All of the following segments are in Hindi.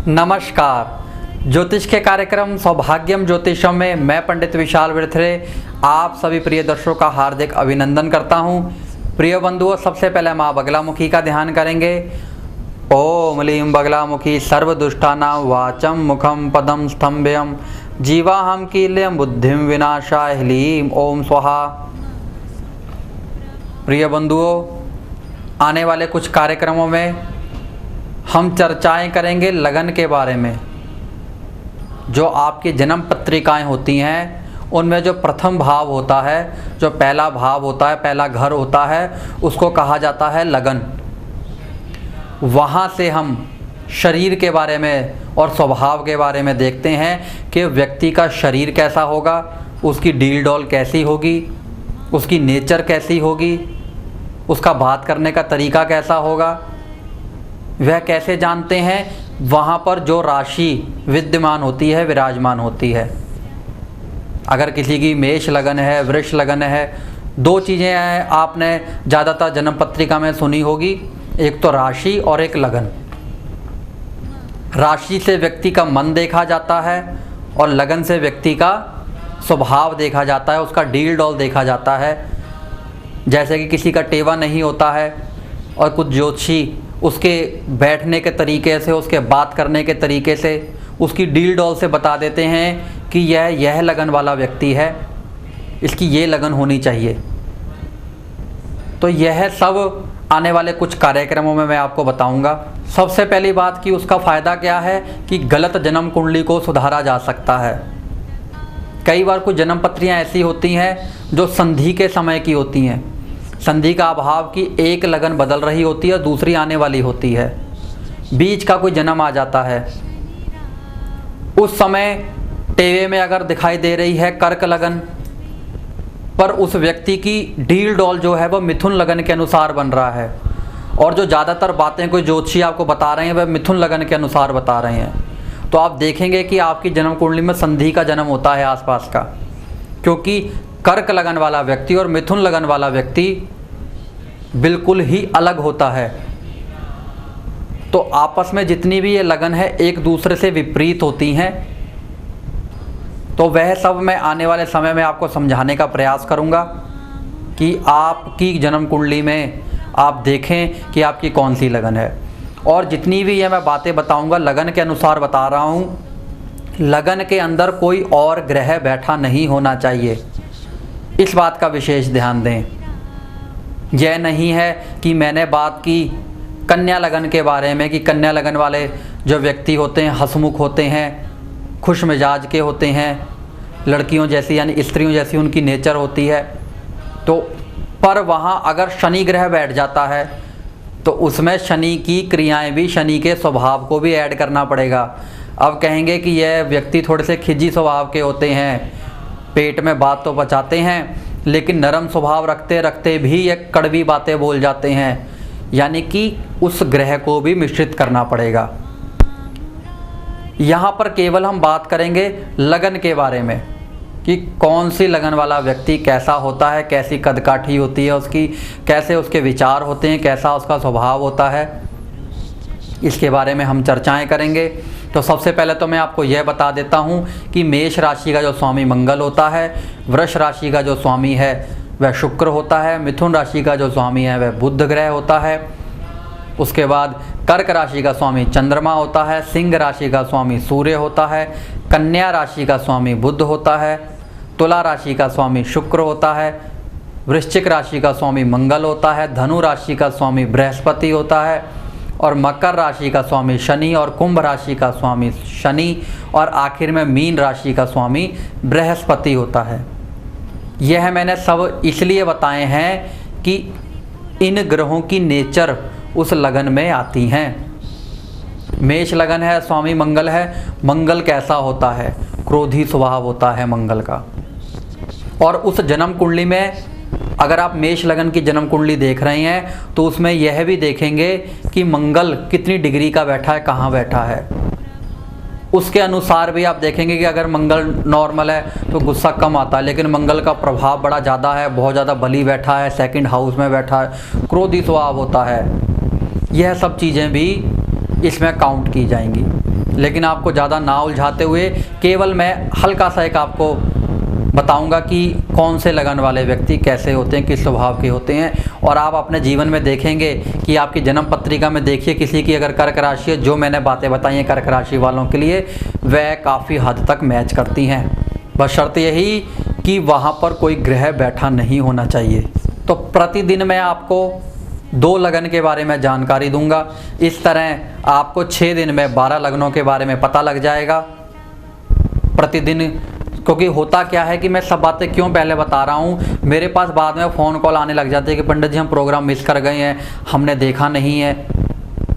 नमस्कार। ज्योतिष के कार्यक्रम सौभाग्यम ज्योतिषम में मैं पंडित विशाल विरथरे आप सभी प्रिय दर्शकों का हार्दिक अभिनंदन करता हूं। प्रिय बंधुओं, सबसे पहले हम बगलामुखी का ध्यान करेंगे। ओम लीं बगलामुखी सर्वदुष्टानां वाचम मुखम पदम स्तंभयम जीवाहम कील्यम बुद्धिम विनाशाय ह्लीं ओम स्वाहा। प्रिय बंधुओं, आने वाले कुछ कार्यक्रमों में हम चर्चाएं करेंगे लगन के बारे में। जो आपकी जन्म पत्रिकाएं होती हैं उनमें जो प्रथम भाव होता है, जो पहला भाव होता है, पहला घर होता है, उसको कहा जाता है लगन। वहाँ से हम शरीर के बारे में और स्वभाव के बारे में देखते हैं कि व्यक्ति का शरीर कैसा होगा, उसकी डील डॉल कैसी होगी, उसकी नेचर कैसी होगी, उसका बात करने का तरीका कैसा होगा। वह कैसे जानते हैं? वहाँ पर जो राशि विद्यमान होती है, विराजमान होती है। अगर किसी की मेष लगन है, वृष लगन है, दो चीज़ें हैं आपने ज़्यादातर जन्म पत्रिका में सुनी होगी, एक तो राशि और एक लगन। राशि से व्यक्ति का मन देखा जाता है और लगन से व्यक्ति का स्वभाव देखा जाता है, उसका डील डॉल देखा जाता है। जैसे कि किसी का टेवा नहीं होता है और कुछ ज्योतिषी उसके बैठने के तरीके से, उसके बात करने के तरीके से, उसकी डील डॉल से बता देते हैं कि यह लगन वाला व्यक्ति है, इसकी ये लगन होनी चाहिए। तो यह सब आने वाले कुछ कार्यक्रमों में मैं आपको बताऊंगा। सबसे पहली बात कि उसका फ़ायदा क्या है कि गलत जन्म कुंडली को सुधारा जा सकता है। कई बार कुछ जन्म पत्रियाँ ऐसी होती हैं जो संधि के समय की होती हैं। संधि का अभाव की एक लगन बदल रही होती है, दूसरी आने वाली होती है। बीच का कोई जन्म आ जाता है, उस समय टेवे में अगर दिखाई दे रही है कर्क लगन, पर उस व्यक्ति की डील डॉल जो है वह मिथुन लगन के अनुसार बन रहा है, और जो ज़्यादातर बातें कोई ज्योतिषी आपको बता रहे हैं वह मिथुन लगन के अनुसार बता रहे हैं, तो आप देखेंगे कि आपकी जन्म कुंडली में संधि का जन्म होता है आसपास का। क्योंकि कर्क लगन वाला व्यक्ति और मिथुन लगन वाला व्यक्ति बिल्कुल ही अलग होता है। तो आपस में जितनी भी ये लगन है एक दूसरे से विपरीत होती हैं। तो वह सब मैं आने वाले समय में आपको समझाने का प्रयास करूंगा कि आपकी जन्म कुंडली में आप देखें कि आपकी कौन सी लगन है। और जितनी भी ये मैं बातें बताऊंगा लगन के अनुसार बता रहा हूँ। लगन के अंदर कोई और ग्रह बैठा नहीं होना चाहिए, इस बात का विशेष ध्यान दें। यह नहीं है कि मैंने बात की कन्या लगन के बारे में कि कन्या लगन वाले जो व्यक्ति होते हैं हंसमुख होते हैं, खुश मिजाज के होते हैं, लड़कियों जैसी यानी स्त्रियों जैसी उनकी नेचर होती है। तो पर वहाँ अगर शनि ग्रह बैठ जाता है तो उसमें शनि की क्रियाएं भी, शनि के स्वभाव को भी ऐड करना पड़ेगा। अब कहेंगे कि यह व्यक्ति थोड़े से खिजी स्वभाव के होते हैं, पेट में बात तो पचाते हैं लेकिन नरम स्वभाव रखते रखते भी ये कड़वी बातें बोल जाते हैं, यानी कि उस ग्रह को भी मिश्रित करना पड़ेगा। यहाँ पर केवल हम बात करेंगे लगन के बारे में कि कौन सी लगन वाला व्यक्ति कैसा होता है, कैसी कदकाठी होती है उसकी, कैसे उसके विचार होते हैं, कैसा उसका स्वभाव होता है, इसके बारे में हम चर्चाएं करेंगे। तो सबसे पहले तो मैं आपको यह बता देता हूं कि मेष राशि का जो स्वामी मंगल होता है, वृष राशि का जो स्वामी है वह शुक्र होता है, मिथुन राशि का जो स्वामी है वह बुध ग्रह होता है। उसके बाद कर्क राशि का स्वामी चंद्रमा होता है, सिंह राशि का स्वामी सूर्य होता है, कन्या राशि का स्वामी बुध होता है, तुला राशि का स्वामी शुक्र होता है, वृश्चिक राशि का स्वामी मंगल होता है, धनु राशि का स्वामी बृहस्पति होता है, और मकर राशि का स्वामी शनि, और कुंभ राशि का स्वामी शनि, और आखिर में मीन राशि का स्वामी बृहस्पति होता है। यह मैंने सब इसलिए बताए हैं कि इन ग्रहों की नेचर उस लगन में आती हैं। मेष लगन है, स्वामी मंगल है, मंगल कैसा होता है? क्रोधी स्वभाव होता है मंगल का। और उस जन्म कुंडली में अगर आप मेष लगन की जन्म कुंडली देख रहे हैं तो उसमें यह भी देखेंगे कि मंगल कितनी डिग्री का बैठा है, कहाँ बैठा है। उसके अनुसार भी आप देखेंगे कि अगर मंगल नॉर्मल है तो गुस्सा कम आता है, लेकिन मंगल का प्रभाव बड़ा ज़्यादा है, बहुत ज़्यादा बली बैठा है, सेकंड हाउस में बैठा है, क्रोधी स्वभाव होता है। यह सब चीज़ें भी इसमें काउंट की जाएंगी। लेकिन आपको ज़्यादा ना उलझाते हुए केवल मैं हल्का सा एक आपको बताऊंगा कि कौन से लगन वाले व्यक्ति कैसे होते हैं, किस स्वभाव के होते हैं। और आप अपने जीवन में देखेंगे कि आपकी जन्म पत्रिका में देखिए किसी की अगर कर्क राशि है, जो मैंने बातें बताई हैं कर्क राशि वालों के लिए, वह काफ़ी हद तक मैच करती हैं। बस शर्त यही कि वहाँ पर कोई ग्रह बैठा नहीं होना चाहिए। तो प्रतिदिन मैं आपको 2 लगन के बारे में जानकारी दूंगा। इस तरह आपको 6 दिन में 12 लगनों के बारे में पता लग जाएगा प्रतिदिन। क्योंकि होता क्या है कि मैं सब बातें क्यों पहले बता रहा हूँ, मेरे पास बाद में फ़ोन कॉल आने लग जाते हैं कि पंडित जी हम प्रोग्राम मिस कर गए हैं, हमने देखा नहीं है।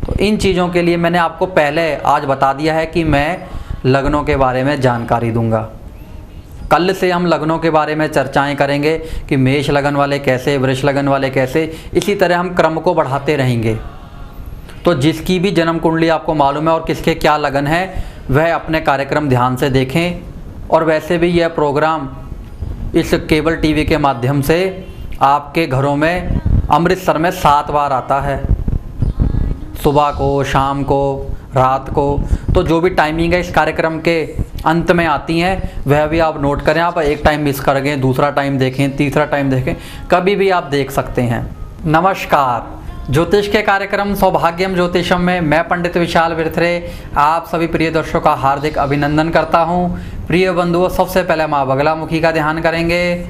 तो इन चीज़ों के लिए मैंने आपको पहले आज बता दिया है कि मैं लगनों के बारे में जानकारी दूंगा। कल से हम लगनों के बारे में चर्चाएं करेंगे कि मेष लगन वाले कैसे, वृष लगन वाले कैसे, इसी तरह हम क्रम को बढ़ाते रहेंगे। तो जिसकी भी जन्म कुंडली आपको मालूम है और किसके क्या लगन है, वह अपने कार्यक्रम ध्यान से देखें। और वैसे भी यह प्रोग्राम इस केबल टीवी के माध्यम से आपके घरों में अमृतसर में 7 बार आता है, सुबह को, शाम को, रात को। तो जो भी टाइमिंग है इस कार्यक्रम के अंत में आती हैं, वह भी आप नोट करें। आप एक टाइम मिस कर गए, दूसरा टाइम देखें, तीसरा टाइम देखें, कभी भी आप देख सकते हैं। नमस्कार, ज्योतिष के कार्यक्रम सौभाग्यम ज्योतिषम में मैं पंडित विशाल विरथरे आप सभी प्रिय दर्शकों का हार्दिक अभिनंदन करता हूं। प्रिय बंधुओं, सबसे पहले माँ बगलामुखी का ध्यान करेंगे।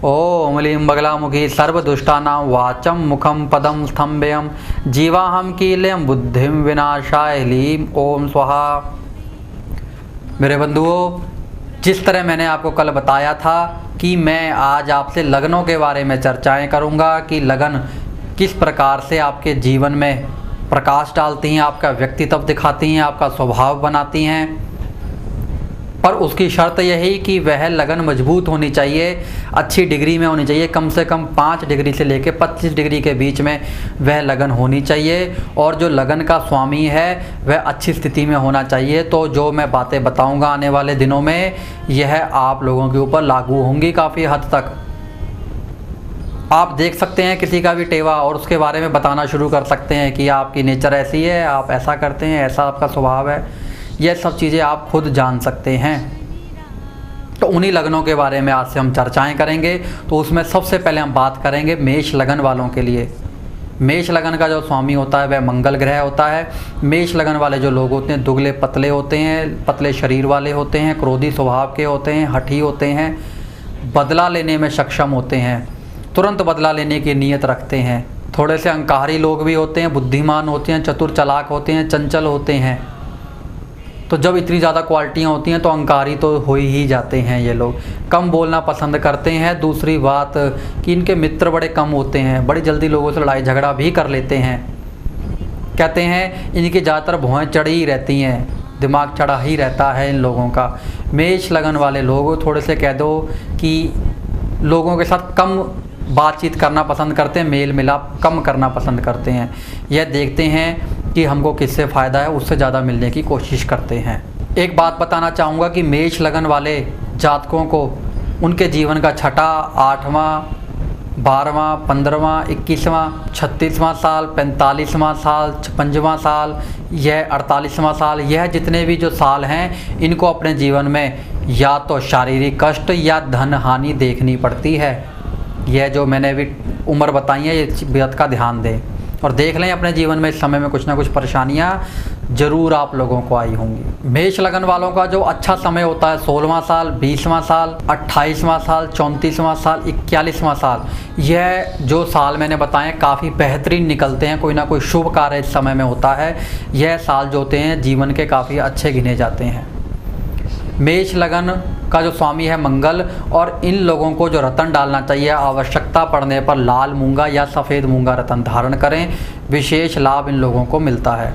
ओम लीं बगलामुखी सर्वदुष्टानां वाचम मुखम पदम स्तंभयम जीवाहम कीलयम बुद्धिम विनाशाय लीं ओम स्वाहा। मेरे बंधुओं, जिस तरह मैंने आपको कल बताया था कि मैं आज आपसे लगनों के बारे में चर्चाएं करूंगा कि लगन किस प्रकार से आपके जीवन में प्रकाश डालती हैं, आपका व्यक्तित्व दिखाती हैं, आपका स्वभाव बनाती हैं। पर उसकी शर्त यही कि वह लगन मजबूत होनी चाहिए, अच्छी डिग्री में होनी चाहिए, कम से कम 5 डिग्री से लेकर 25 डिग्री के बीच में वह लगन होनी चाहिए। और जो लगन का स्वामी है वह अच्छी स्थिति में होना चाहिए। तो जो मैं बातें बताऊंगा आने वाले दिनों में, यह आप लोगों के ऊपर लागू होंगी काफ़ी हद तक। आप देख सकते हैं किसी का भी टेवा और उसके बारे में बताना शुरू कर सकते हैं कि आपकी नेचर ऐसी है, आप ऐसा करते हैं, ऐसा आपका स्वभाव है। यह सब चीज़ें आप खुद जान सकते हैं। तो उन्हीं लगनों के बारे में आज से हम चर्चाएं करेंगे। तो उसमें सबसे पहले हम बात करेंगे मेष लगन वालों के लिए। मेष लगन का जो स्वामी होता है वह मंगल ग्रह होता है। मेष लगन वाले जो लोग होते हैं दुबले पतले होते हैं, पतले शरीर वाले होते हैं, क्रोधी स्वभाव के होते हैं, हठी होते हैं, बदला लेने में सक्षम होते हैं, तुरंत बदला लेने की नीयत रखते हैं। थोड़े से अहंकारी लोग भी होते हैं, बुद्धिमान होते हैं, चतुर चालाक होते हैं, चंचल होते हैं। तो जब इतनी ज़्यादा क्वालिटियाँ होती हैं तो अहंकारी तो हो ही जाते हैं ये लोग। कम बोलना पसंद करते हैं। दूसरी बात कि इनके मित्र बड़े कम होते हैं, बड़ी जल्दी लोगों से लड़ाई झगड़ा भी कर लेते हैं। कहते हैं इनकी ज़्यादातर भौहें चढ़ी ही रहती हैं, दिमाग चढ़ा ही रहता है इन लोगों का। मेष लगन वाले लोग थोड़े से कह दो कि लोगों के साथ कम बातचीत करना पसंद करते हैं, मेल मिलाप कम करना पसंद करते हैं। यह देखते हैं कि हमको किससे फ़ायदा है, उससे ज़्यादा मिलने की कोशिश करते हैं। एक बात बताना चाहूँगा कि मेष लगन वाले जातकों को उनके जीवन का 6ठा, 8वां, 12वां, 15वां, 21वां, 36वां साल, 45वां साल, 55वां साल, यह 48वां साल, यह जितने भी जो साल हैं इनको अपने जीवन में या तो शारीरिक कष्ट या धन हानि देखनी पड़ती है। यह जो मैंने अभी उम्र बताई है, ये बात का ध्यान दें और देख लें अपने जीवन में इस समय में कुछ ना कुछ परेशानियां ज़रूर आप लोगों को आई होंगी। मेष लगन वालों का जो अच्छा समय होता है 16वां साल, 20वां साल, 28वां साल, 34वां साल, 41वां साल, यह जो साल मैंने बताएं काफ़ी बेहतरीन निकलते हैं। कोई ना कोई शुभ कार्य इस समय में होता है। यह साल जो होते हैं जीवन के काफ़ी अच्छे गिने जाते हैं। मेष लगन का जो स्वामी है मंगल, और इन लोगों को जो रतन डालना चाहिए, आवश्यकता पड़ने पर लाल मूंगा या सफ़ेद मूंगा रतन धारण करें, विशेष लाभ इन लोगों को मिलता है।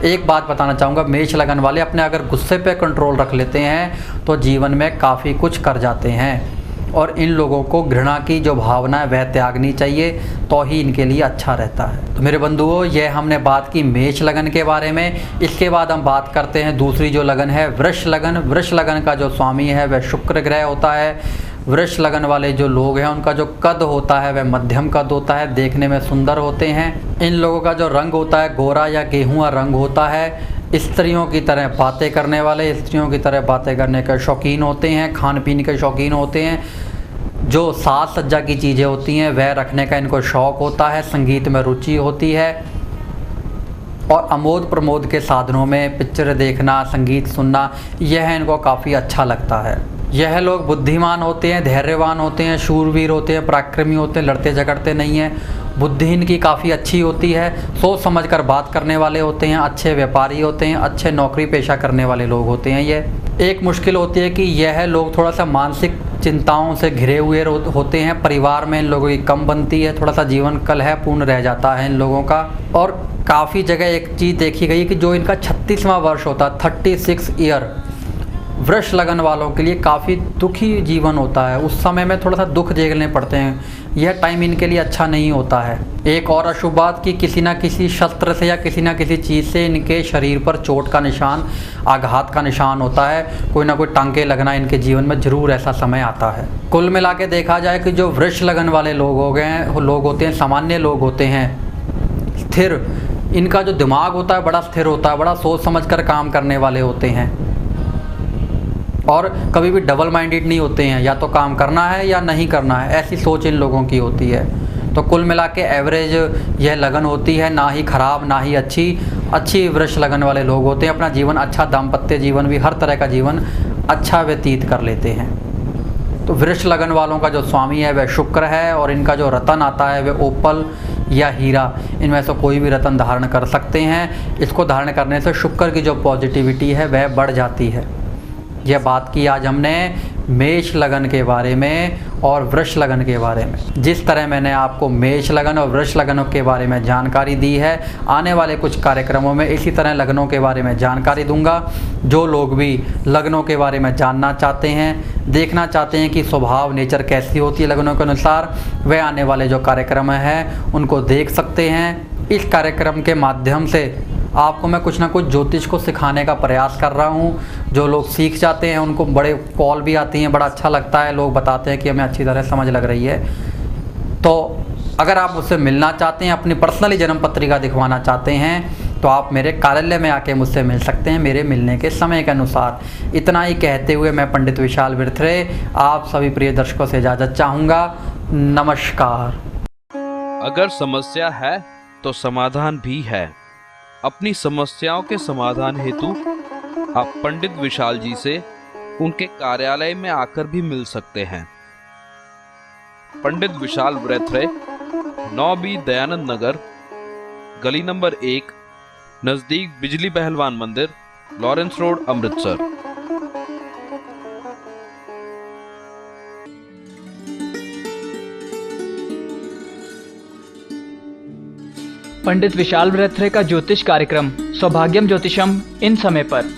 एक बात बताना चाहूँगा, मेष लगन वाले अपने अगर गुस्से पे कंट्रोल रख लेते हैं तो जीवन में काफ़ी कुछ कर जाते हैं। और इन लोगों को घृणा की जो भावना है वह त्यागनी चाहिए, तो ही इनके लिए अच्छा रहता है। तो मेरे बंधुओं, यह हमने बात की मेष लगन के बारे में। इसके बाद हम बात करते हैं दूसरी जो लगन है वृष लगन। वृष लगन का जो स्वामी है वह शुक्र ग्रह होता है। वृष लगन वाले जो लोग हैं उनका जो कद होता है वह मध्यम कद होता है, देखने में सुंदर होते हैं। इन लोगों का जो रंग होता है गोरा या गेहुआ रंग होता है। स्त्रियों की तरह बातें करने वाले, स्त्रियों की तरह बातें करने के शौकीन होते हैं, खान पीन के शौकीन होते हैं, जो साज सज्जा की चीज़ें होती हैं वह रखने का इनको शौक़ होता है, संगीत में रुचि होती है और आमोद प्रमोद के साधनों में पिक्चर देखना, संगीत सुनना, यह इनको काफ़ी अच्छा लगता है। यह लोग बुद्धिमान होते हैं, धैर्यवान होते हैं, शूरवीर होते हैं, पराक्रमी होते हैं, लड़ते झगड़ते नहीं हैं, बुद्धि इनकी काफ़ी अच्छी होती है, सोच समझकर बात करने वाले होते हैं, अच्छे व्यापारी होते हैं, अच्छे नौकरी पेशा करने वाले लोग होते हैं। ये एक मुश्किल होती है कि यह लोग थोड़ा सा मानसिक चिंताओं से घिरे हुए होते हैं, परिवार में इन लोगों की कम बनती है, थोड़ा सा जीवन कलहपूर्ण रह जाता है इन लोगों का। और काफ़ी जगह एक चीज़ देखी गई कि जो इनका 36वां वर्ष होता है, 36 ईयर, वृष लगन वालों के लिए काफ़ी दुखी जीवन होता है। उस समय में थोड़ा सा दुख झेलने पड़ते हैं, यह टाइम इनके लिए अच्छा नहीं होता है। एक और अशुभ बात कि किसी ना किसी शस्त्र से या किसी ना किसी चीज़ से इनके शरीर पर चोट का निशान, आघात का निशान होता है, कोई ना कोई टांके लगना इनके जीवन में ज़रूर ऐसा समय आता है। कुल मिला के देखा जाए कि जो वृष लगन वाले लोग हो गए हैं, लोग होते हैं, सामान्य लोग होते हैं, स्थिर, इनका जो दिमाग होता है बड़ा स्थिर होता है, बड़ा सोच समझ कर काम करने वाले होते हैं और कभी भी डबल माइंडेड नहीं होते हैं, या तो काम करना है या नहीं करना है, ऐसी सोच इन लोगों की होती है। तो कुल मिला के एवरेज यह लगन होती है, ना ही ख़राब ना ही अच्छी वृष लगन वाले लोग होते हैं, अपना जीवन अच्छा, दाम्पत्य जीवन भी, हर तरह का जीवन अच्छा व्यतीत कर लेते हैं। तो वृष लगन वालों का जो स्वामी है वह शुक्र है और इनका जो रतन आता है वह ओपल या हीरा, इनमें से कोई भी रतन धारण कर सकते हैं। इसको धारण करने से शुक्र की जो पॉजिटिविटी है वह बढ़ जाती है। यह बात की आज हमने मेष लगन के बारे में और वृष लगन के बारे में। जिस तरह मैंने आपको मेष लगन और वृष लगनों के बारे में जानकारी दी है, आने वाले कुछ कार्यक्रमों में इसी तरह लगनों के बारे में जानकारी दूंगा। जो लोग भी लगनों के बारे में जानना चाहते हैं, देखना चाहते हैं कि स्वभाव नेचर कैसी होती है लगनों के अनुसार, वे आने वाले जो कार्यक्रम हैं उनको देख सकते हैं। इस कार्यक्रम के माध्यम से आपको मैं कुछ ना कुछ ज्योतिष को सिखाने का प्रयास कर रहा हूँ। जो लोग सीख जाते हैं उनको बड़े कॉल भी आती हैं, बड़ा अच्छा लगता है, लोग बताते हैं कि हमें अच्छी तरह समझ लग रही है। तो अगर आप मुझसे मिलना चाहते हैं, अपनी पर्सनली जन्म पत्रिका दिखवाना चाहते हैं, तो आप मेरे कार्यालय में आके मुझसे मिल सकते हैं मेरे मिलने के समय के अनुसार। इतना ही कहते हुए मैं पंडित विशाल बिरथरे आप सभी प्रिय दर्शकों से इजाज़त चाहूँगा। नमस्कार। अगर समस्या है तो समाधान भी है। अपनी समस्याओं के समाधान हेतु आप पंडित विशाल जी से उनके कार्यालय में आकर भी मिल सकते हैं। पंडित विशाल बिरथरे, 9B दयानंद नगर, गली नंबर 1, नजदीक बिजली पहलवान मंदिर, लॉरेंस रोड, अमृतसर। पंडित विशाल बिरथरे का ज्योतिष कार्यक्रम सौभाग्यम ज्योतिषम इन समय पर